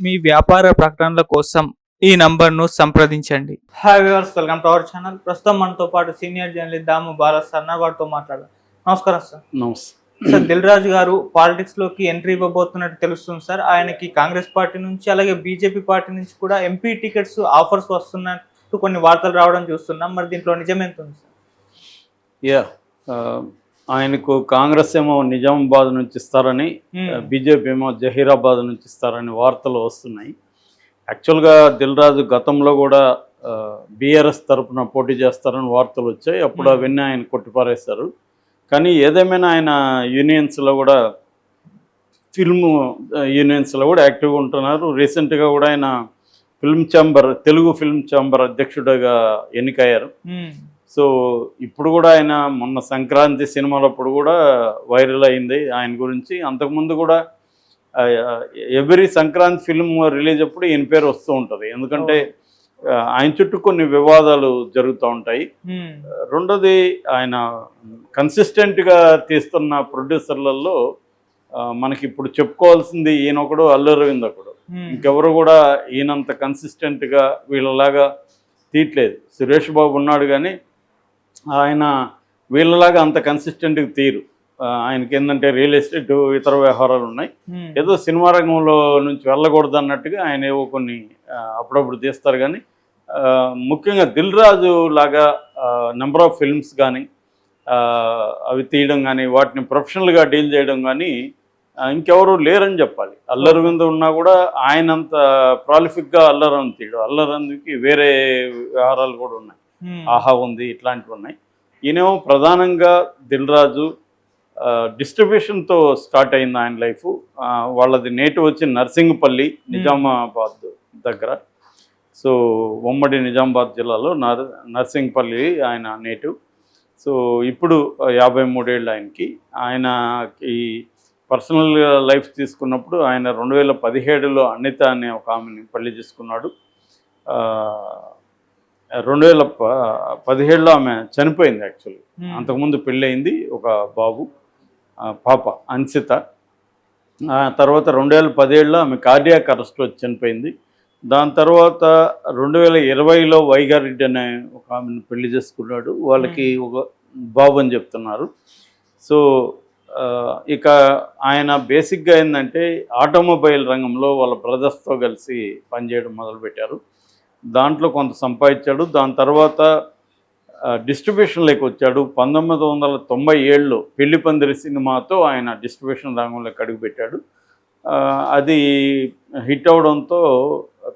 మీ వ్యాపార ప్రకటనల కోసం ఈ నంబర్ను సంప్రదించండి. Hi viewers, welcome to our channel. ప్రస్తుతం మనతో పాటు సీనియర్ జర్నలిస్ట్ దాము బాలా సన్న వారితో మాట్లాడారు. నమస్కారం సార్. నమస్తే సార్, దిల్ రాజు గారు పాలిటిక్స్ లోకి ఎంట్రీ ఇవ్వబోతున్నట్టు తెలుస్తుంది సార్. ఆయనకి కాంగ్రెస్ పార్టీ నుంచి అలాగే బీజేపీ పార్టీ నుంచి కూడా ఎంపీ టికెట్స్ ఆఫర్స్ వస్తున్నట్టు కొన్ని వార్తలు రావడం చూస్తున్నాం. మరి దీంట్లో నిజం ఎంత ఉంది సార్? ఆయనకు కాంగ్రెస్ ఏమో నిజామాబాద్ నుంచి ఇస్తారని, బీజేపీ ఏమో జహీరాబాద్ నుంచి ఇస్తారని వార్తలు వస్తున్నాయి. యాక్చువల్గా దిల్ రాజు గతంలో కూడా బీఆర్ఎస్ తరఫున పోటీ చేస్తారని వార్తలు వచ్చాయి. అప్పుడు అవన్నీ ఆయన కొట్టిపారేశారు. కానీ ఏదేమైనా ఆయన యూనియన్స్లో కూడా, ఫిల్మ్ యూనియన్స్లో కూడా యాక్టివ్గా ఉంటున్నారు. రీసెంట్గా కూడా ఆయన తెలుగు ఫిల్మ్ ఛాంబర్ అధ్యక్షుడిగా ఎన్నికయ్యారు. సో ఇప్పుడు కూడా ఆయన మొన్న సంక్రాంతి సినిమాలప్పుడు కూడా వైరల్ అయింది ఆయన గురించి. అంతకుముందు కూడా ఎవ్రీ సంక్రాంతి ఫిల్మ్ రిలీజ్ అప్పుడు ఈయన పేరు వస్తూ ఉంటుంది. ఎందుకంటే ఆయన చుట్టూ కొన్ని వివాదాలు జరుగుతూ ఉంటాయి. రెండోది, ఆయన కన్సిస్టెంట్గా తీస్తున్న ప్రొడ్యూసర్లలో మనకి ఇప్పుడు చెప్పుకోవాల్సింది ఈయన ఒకడు, అల్లు అరవింద్ ఒకడు. ఇంకెవరు కూడా ఈయనంత కన్సిస్టెంట్గా వీళ్ళలాగా తీయట్లేదు. సురేష్ బాబు ఉన్నాడు కానీ ఆయన వీళ్ళలాగా అంత కన్సిస్టెంట్గా తీరు. ఆయనకి ఏంటంటే రియల్ ఎస్టేట్, ఇతర వ్యవహారాలు ఉన్నాయి. ఏదో సినిమా రంగంలో నుంచి వెళ్ళకూడదు అన్నట్టుగా ఆయన ఏవో కొన్ని అప్పుడప్పుడు తీస్తారు. కానీ ముఖ్యంగా దిల్ రాజు లాగా నెంబర్ ఆఫ్ ఫిల్మ్స్ కానీ అవి తీయడం కానీ, వాటిని ప్రొఫెషనల్గా డీల్ చేయడం కానీ ఇంకెవరు లేరని చెప్పాలి. అల్లు అరవింద్ ఉన్నా కూడా ఆయనంత ప్రాలిఫిక్గా అల్లు అరవింద్ తీయడం. అల్లు అరవింద్కి వేరే వ్యవహారాలు కూడా ఉన్నాయి. ఆహా ఉంది, ఇట్లాంటివి ఉన్నాయి. ఈయనేమో ప్రధానంగా దిల్ రాజు డిస్ట్రిబ్యూషన్తో స్టార్ట్ అయింది ఆయన లైఫ్. వాళ్ళది నేటివ్ వచ్చి నర్సింగ్పల్లి, నిజామాబాద్ దగ్గర. సో ఉమ్మడి నిజామాబాద్ జిల్లాలో నర్సింగ్పల్లి ఆయన నేటివ్. సో ఇప్పుడు 53 ఏళ్ళు ఆయనకి. ఆయనకి పర్సనల్ లైఫ్ తీసుకున్నప్పుడు ఆయన 2017లో అనిత అనే ఒక ఆమెని పెళ్లి చేసుకున్నాడు. 2017లో ఆమె చనిపోయింది. యాక్చువల్లీ అంతకుముందు పెళ్ళి అయింది, ఒక పాప అన్సిత. తర్వాత 2017లో ఆమె కార్డియాక్ అరెస్ట్ వచ్చి చనిపోయింది. దాని తర్వాత 2020లో వైగారెడ్డి అనే ఒక ఆమెను పెళ్లి చేసుకున్నాడు. వాళ్ళకి ఒక బాబు అని చెప్తున్నారు. సో ఇక ఆయన బేసిక్గా ఏంటంటే ఆటోమొబైల్ రంగంలో వాళ్ళ బ్రదర్స్తో కలిసి పనిచేయడం మొదలుపెట్టారు. దాంట్లో కొంత సంపాదించాడు. దాని తర్వాత డిస్ట్రిబ్యూషన్లోకి వచ్చాడు. 1997లో పెళ్లి పందిరి సినిమాతో ఆయన డిస్ట్రిబ్యూషన్ రంగంలోకి అడుగుపెట్టాడు. అది హిట్ అవడంతో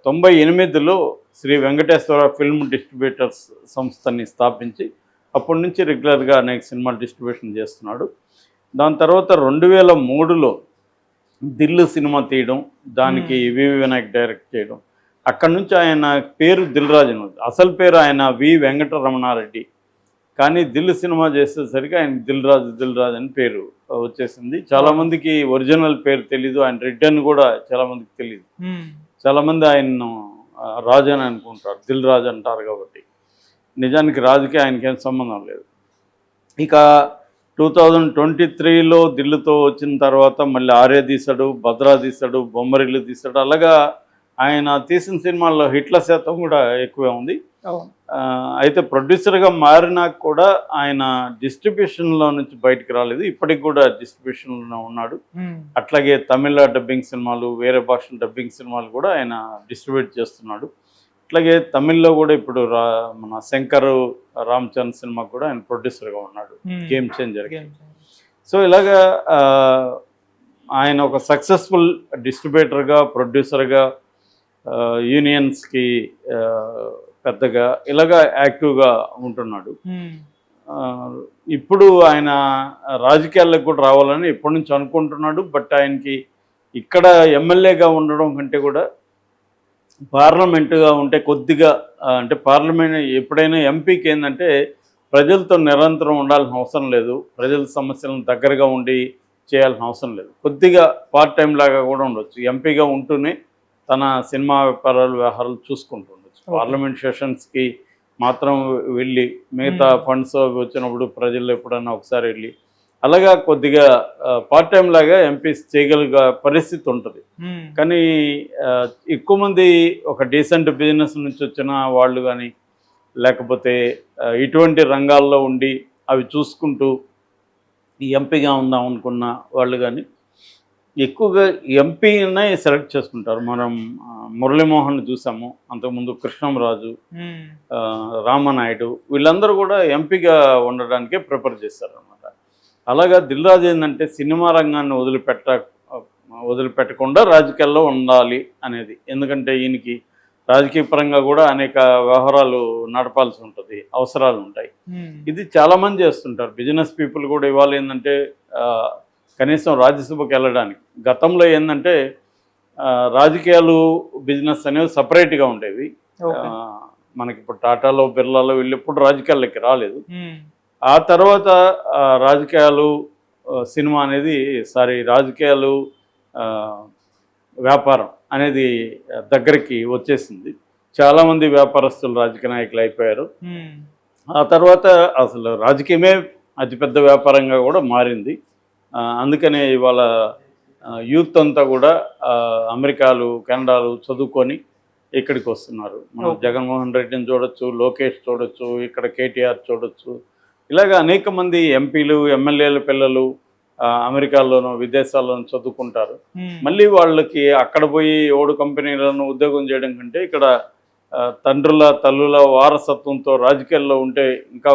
98లో శ్రీ వెంకటేశ్వర ఫిల్మ్ డిస్ట్రిబ్యూటర్స్ సంస్థని స్థాపించి అప్పటి నుంచి రెగ్యులర్గా అనేక సినిమాలు డిస్ట్రిబ్యూషన్ చేస్తున్నాడు. దాని తర్వాత 2003లో దిల్ సినిమా తీయడం, దానికి వివి వినాయక్ డైరెక్ట్ చేయడం. అక్కడి నుంచి ఆయన పేరు దిల్ రాజు. అసలు పేరు ఆయన వి వెంకటరమణారెడ్డి. కానీ దిల్ సినిమా చేసేసరికి ఆయన దిల్ రాజు అని పేరు వచ్చేసింది. చాలామందికి ఒరిజినల్ పేరు తెలీదు. ఆయన రెడ్డి అని కూడా చాలామందికి తెలీదు. చాలామంది ఆయన్ను రాజు అని అనుకుంటారు, దిల్ రాజు అంటారు కాబట్టి. నిజానికి రాజుకి ఆయనకేం సంబంధం లేదు. ఇక 2023లో దిల్లుతో వచ్చిన తర్వాత మళ్ళీ ఆర్య తీశాడు, భద్రా తీశాడు, బొమ్మరిల్లు తీశాడు. అలాగా ఆయన తీసిన సినిమాల్లో హిట్ల శాతం కూడా ఎక్కువే ఉంది. అయితే ప్రొడ్యూసర్గా మారినా కూడా ఆయన డిస్ట్రిబ్యూషన్లో నుంచి బయటకు రాలేదు. ఇప్పటికి కూడా డిస్ట్రిబ్యూషన్లో ఉన్నాడు. అట్లాగే తమిళ డబ్బింగ్ సినిమాలు, వేరే భాషల డబ్బింగ్ సినిమాలు కూడా ఆయన డిస్ట్రిబ్యూట్ చేస్తున్నాడు. అట్లాగే తమిళ్లో కూడా ఇప్పుడు మన శంకర్ రామచంద్ర సినిమా కూడా ఆయన ప్రొడ్యూసర్గా ఉన్నాడు, గేమ్ చేంజర్. సో ఇలాగా ఆయన ఒక సక్సెస్ఫుల్ డిస్ట్రిబ్యూటర్గా, ప్రొడ్యూసర్గా, యూనియన్స్కి పెద్దగా ఇలాగా యాక్టివ్గా ఉంటున్నాడు. ఇప్పుడు ఆయన రాజకీయాలకు కూడా రావాలని ఎప్పటి నుంచి అనుకుంటున్నాడు. బట్ ఆయనకి ఇక్కడ ఎమ్మెల్యేగా ఉండడం కంటే కూడా పార్లమెంటుగా ఉంటే కొద్దిగా, అంటే పార్లమెంట్ ఎప్పుడైనా ఎంపీకి ఏంటంటే ప్రజలతో నిరంతరం ఉండాల్సిన అవసరం లేదు, ప్రజల సమస్యలను దగ్గరగా ఉండి చేయాల్సిన అవసరం లేదు. కొద్దిగా పార్ట్ టైం లాగా కూడా ఉండొచ్చు. ఎంపీగా ఉంటూనే తన సినిమా వ్యవహారాలు చూసుకుంటుండొచ్చు. పార్లమెంట్ సెషన్స్కి మాత్రం వెళ్ళి, మిగతా ఫండ్స్ వచ్చినప్పుడు ప్రజలు ఎప్పుడన్నా ఒకసారి వెళ్ళి అలాగా కొద్దిగా పార్ట్ టైం లాగా ఎంపీస్ చేయగలిగే పరిస్థితి ఉంటుంది. కానీ ఎక్కువ మంది ఒక డీసెంట్ బిజినెస్ నుంచి వచ్చిన వాళ్ళు కానీ, లేకపోతే ఇటువంటి రంగాల్లో ఉండి అవి చూసుకుంటూ ఈ ఎంపీగా ఉందాం అనుకున్న వాళ్ళు కానీ ఎక్కువగా ఎంపీనే సెలెక్ట్ చేసుకుంటారు. మనం మురళీమోహన్ చూసాము, అంతకుముందు కృష్ణంరాజు, రామనాయుడు, వీళ్ళందరూ కూడా ఎంపీగా ఉండడానికే ప్రిఫర్ చేస్తారు అనమాట. అలాగా దిల్ రాజు ఏంటంటే సినిమా రంగాన్ని వదిలిపెట్టకుండా రాజకీయాల్లో ఉండాలి అనేది. ఎందుకంటే ఈయనకి రాజకీయ పరంగా కూడా అనేక వ్యవహారాలు నడపాల్సి ఉంటుంది, అవసరాలు ఉంటాయి. ఇది చాలామంది చేస్తుంటారు. బిజినెస్ పీపుల్ కూడా ఇవాళ ఏంటంటే కనీసం రాజ్యసభకి వెళ్ళడానికి, గతంలో ఏంటంటే రాజకీయాలు బిజినెస్ అనేవి సపరేట్గా ఉండేవి. మనకి ఇప్పుడు టాటాలో బిర్లాలో వీళ్ళు ఎప్పుడు రాజకీయాల్లోకి రాలేదు. ఆ తర్వాత రాజకీయాలు సినిమా అనేది రాజకీయాలు వ్యాపారం అనేది దగ్గరికి వచ్చేసింది. చాలామంది వ్యాపారస్తులు రాజకీయ నాయకులు అయిపోయారు. ఆ తర్వాత అసలు రాజకీయమే అతిపెద్ద వ్యాపారంగా కూడా మారింది. అందుకనే ఇవాళ యూత్ అంతా కూడా అమెరికాలు, కెనడాలు చదువుకొని ఇక్కడికి వస్తున్నారు. మనం జగన్మోహన్ రెడ్డిని చూడొచ్చు, లోకేష్ చూడొచ్చు, ఇక్కడ కేటీఆర్ చూడొచ్చు. ఇలాగ అనేక మంది ఎంపీలు, ఎమ్మెల్యేల పిల్లలు అమెరికాలోనూ విదేశాల్లోనూ చదువుకుంటారు. మళ్ళీ వాళ్ళకి అక్కడ పోయి ఓడు కంపెనీలను ఉద్యోగం చేయడం కంటే ఇక్కడ తండ్రుల తల్లుల వారసత్వంతో రాజకీయాల్లో ఉంటే ఇంకా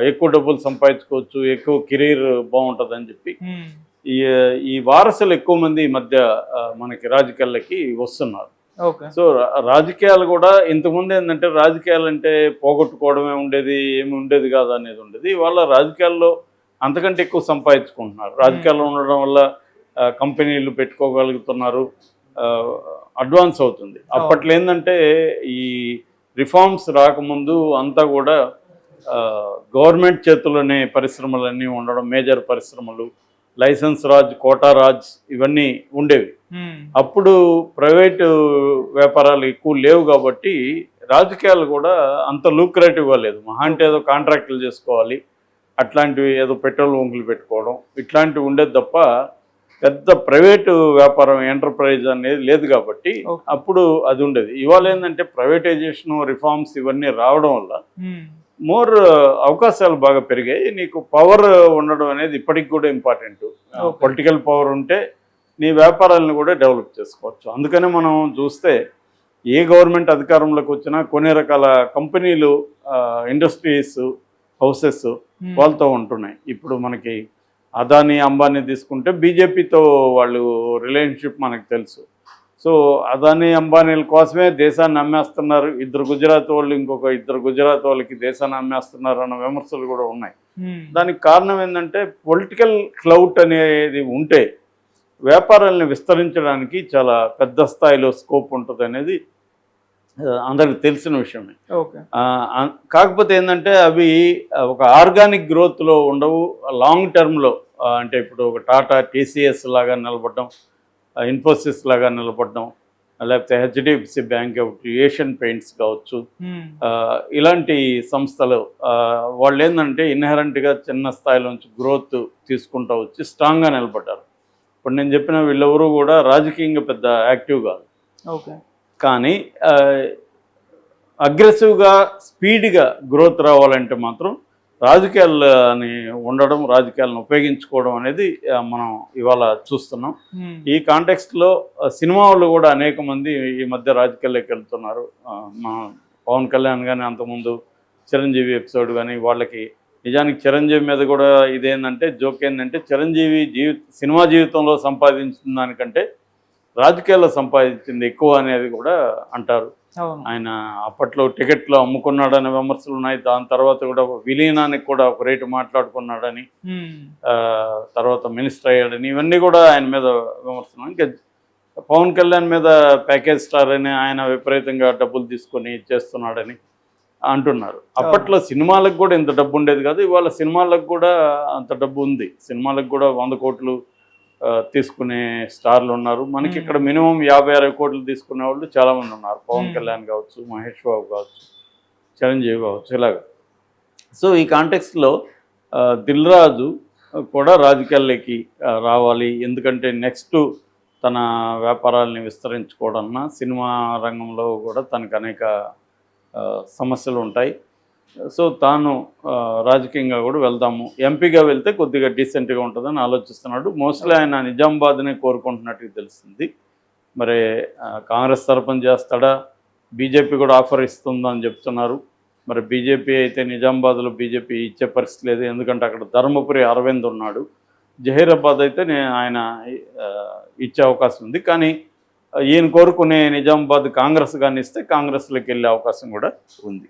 ఎక్కువ డబ్బులు సంపాదించుకోవచ్చు, ఎక్కువ కెరీర్ బాగుంటుందని చెప్పి ఈ వారసులు ఎక్కువ మంది ఈ మధ్య మనకి రాజకీయాలకి వస్తున్నారు. సో రాజకీయాలు కూడా ఇంతకుముందు ఏంటంటే రాజకీయాలు అంటే పోగొట్టుకోవడమే ఉండేది, ఏమి ఉండేది కాదు అనేది ఉండేది. వాళ్ళ రాజకీయాల్లో అంతకంటే ఎక్కువ సంపాదించుకుంటున్నారు. రాజకీయాల్లో ఉండడం వల్ల కంపెనీలు పెట్టుకోగలుగుతున్నారు, అడ్వాన్స్ అవుతుంది. అప్పట్లో ఏంటంటే ఈ రిఫార్మ్స్ రాకముందు అంతా కూడా గవర్నమెంట్ చేతుల్లోనే పరిశ్రమలన్నీ ఉండడం, మేజర్ పరిశ్రమలు, లైసెన్స్ రాజ్, కోటా రాజ్ ఇవన్నీ ఉండేవి. అప్పుడు ప్రైవేటు వ్యాపారాలు ఎక్కువ లేవు కాబట్టి రాజకీయాలు కూడా అంత లూక్రేటివ్గా లేదు. మహా అంటే ఏదో కాంట్రాక్టులు చేసుకోవాలి, అట్లాంటివి ఏదో పెట్రోల్ బంకులు పెట్టుకోవడం ఇట్లాంటివి ఉండేది తప్ప పెద్ద ప్రైవేటు వ్యాపారం ఎంటర్ప్రైజ్ అనేది లేదు కాబట్టి అప్పుడు అది ఉండేది. ఇవాళ ఏంటంటే ప్రైవేటైజేషన్, రిఫార్మ్స్ ఇవన్నీ రావడం వల్ల మోర్ అవకాశాలు బాగా పెరిగాయి. నీకు పవర్ ఉండడం అనేది ఇప్పటికి కూడా ఇంపార్టెంట్. పొలిటికల్ పవర్ ఉంటే నీ వ్యాపారాలను కూడా డెవలప్ చేసుకోవచ్చు. అందుకనే మనం చూస్తే ఏ గవర్నమెంట్ అధికారంలోకి వచ్చినా కొన్ని రకాల కంపెనీలు, ఇండస్ట్రీస్, హౌసెస్ వాళ్ళతో ఉంటున్నాయి. ఇప్పుడు మనకి అదానీ, అంబానీ తీసుకుంటే బీజేపీతో వాళ్ళు రిలేషన్షిప్ మనకు తెలుసు. సో అదానీ, అంబానీల కోసమే దేశాన్ని అమ్మేస్తున్నారు. ఇద్దరు గుజరాత్ వాళ్ళు ఇంకొక ఇద్దరు గుజరాత్ వాళ్ళకి దేశాన్ని అమ్మేస్తున్నారు అన్న విమర్శలు కూడా ఉన్నాయి. దానికి కారణం ఏంటంటే పొలిటికల్ క్లౌట్ అనేది ఉంటే వ్యాపారాలను విస్తరించడానికి చాలా పెద్ద స్థాయిలో స్కోప్ ఉంటుంది అనేది అందరికి తెలిసిన విషయమే. కాకపోతే ఏంటంటే అవి ఒక ఆర్గానిక్ గ్రోత్లో ఉండవు, లాంగ్ టర్మ్లో. అంటే ఇప్పుడు ఒక టాటా, టీసీఎస్ లాగా నిలబడడం, ఇన్ఫోసిస్ లాగా నిలబడడం, లేకపోతే హెచ్డిఎఫ్సి బ్యాంక్ కావచ్చు, ఏషియన్ పెయింట్స్ కావచ్చు, ఇలాంటి సంస్థలు వాళ్ళు ఏంటంటే ఇన్హెరెంట్గా చిన్న స్థాయిలోంచి గ్రోత్ తీసుకుంటూ వచ్చి స్ట్రాంగ్గా నిలబడ్డారు. ఇప్పుడు నేను చెప్పిన వీళ్ళెవరూ కూడా రాజకీయంగా పెద్ద యాక్టివ్ కాదు, కానీ అగ్రెసివ్గా స్పీడ్గా గ్రోత్ రావాలంటే మాత్రం రాజకీయాలని ఉండడం, రాజకీయాలను ఉపయోగించుకోవడం అనేది మనం ఇవాళ చూస్తున్నాం. ఈ కాంటెక్స్ట్లో సినిమా వాళ్ళు కూడా అనేక మంది ఈ మధ్య రాజకీయాల్లోకి వెళ్తున్నారు. మన పవన్ కళ్యాణ్ కానీ, అంతకుముందు చిరంజీవి ఎపిసోడ్ కానీ, వాళ్ళకి నిజానికి చిరంజీవి మీద కూడా ఇదేంటంటే జోక్ ఏంటంటే చిరంజీవి సినిమా జీవితంలో సంపాదించిన దానికంటే రాజకీయాల్లో సంపాదించింది ఎక్కువ అనేది కూడా అంటారు. ఆయన అప్పట్లో టికెట్లు అమ్ముకున్నాడనే విమర్శలు ఉన్నాయి. దాని తర్వాత కూడా విలీనానికి కూడా ఒక రేటు మాట్లాడుకున్నాడని, తర్వాత మినిస్టర్ అయ్యాడని, ఇవన్నీ కూడా ఆయన మీద విమర్శలు. ఇంకా పవన్ కళ్యాణ్ మీద ప్యాకేజ్ స్టార్ అని ఆయన విపరీతంగా డబ్బులు తీసుకొని చేస్తున్నాడని అంటున్నారు. అప్పట్లో సినిమాలకు కూడా ఇంత డబ్బు ఉండేది కాదు, ఇవాళ సినిమాలకు కూడా అంత డబ్బు ఉంది. సినిమాలకు కూడా 100 కోట్లు తీసుకునే స్టార్లు ఉన్నారు. మనకి ఇక్కడ మినిమం 50-60 కోట్లు తీసుకునే వాళ్ళు చాలామంది ఉన్నారు. పవన్ కళ్యాణ్ కావచ్చు, మహేష్ బాబు కావచ్చు, చిరంజీవి కావచ్చు, ఇలాగా. సో ఈ కాంటెక్స్ట్లో దిల్ రాజు కూడా రాజకీయాల్లోకి రావాలి. ఎందుకంటే నెక్స్ట్ తన వ్యాపారాలని విస్తరించుకోవడన్నా సినిమా రంగంలో కూడా తనకు అనేక సమస్యలు ఉంటాయి. సో తాను రాజకీయంగా కూడా వెళ్దాము, ఎంపీగా వెళ్తే కొద్దిగా డీసెంట్గా ఉంటుందని ఆలోచిస్తున్నాడు. మోస్ట్లీ ఆయన నిజామాబాద్నే కోరుకుంటున్నట్టు తెలుస్తుంది. మరి కాంగ్రెస్ తరఫున చేస్తాడా, బీజేపీ కూడా ఆఫర్ ఇస్తుందని చెప్తున్నారు. మరి బీజేపీ అయితే నిజామాబాద్లో బీజేపీ ఇచ్చే పరిస్థితి లేదు, ఎందుకంటే అక్కడ ధర్మపురి అరవింద్ ఉన్నాడు. జహీరాబాద్ అయితే ఆయన ఇచ్చే అవకాశం ఉంది. కానీ ఈయన కోరుకునే నిజామాబాద్ కాంగ్రెస్ కానీ ఇస్తే కాంగ్రెస్లోకి వెళ్ళే అవకాశం కూడా ఉంది.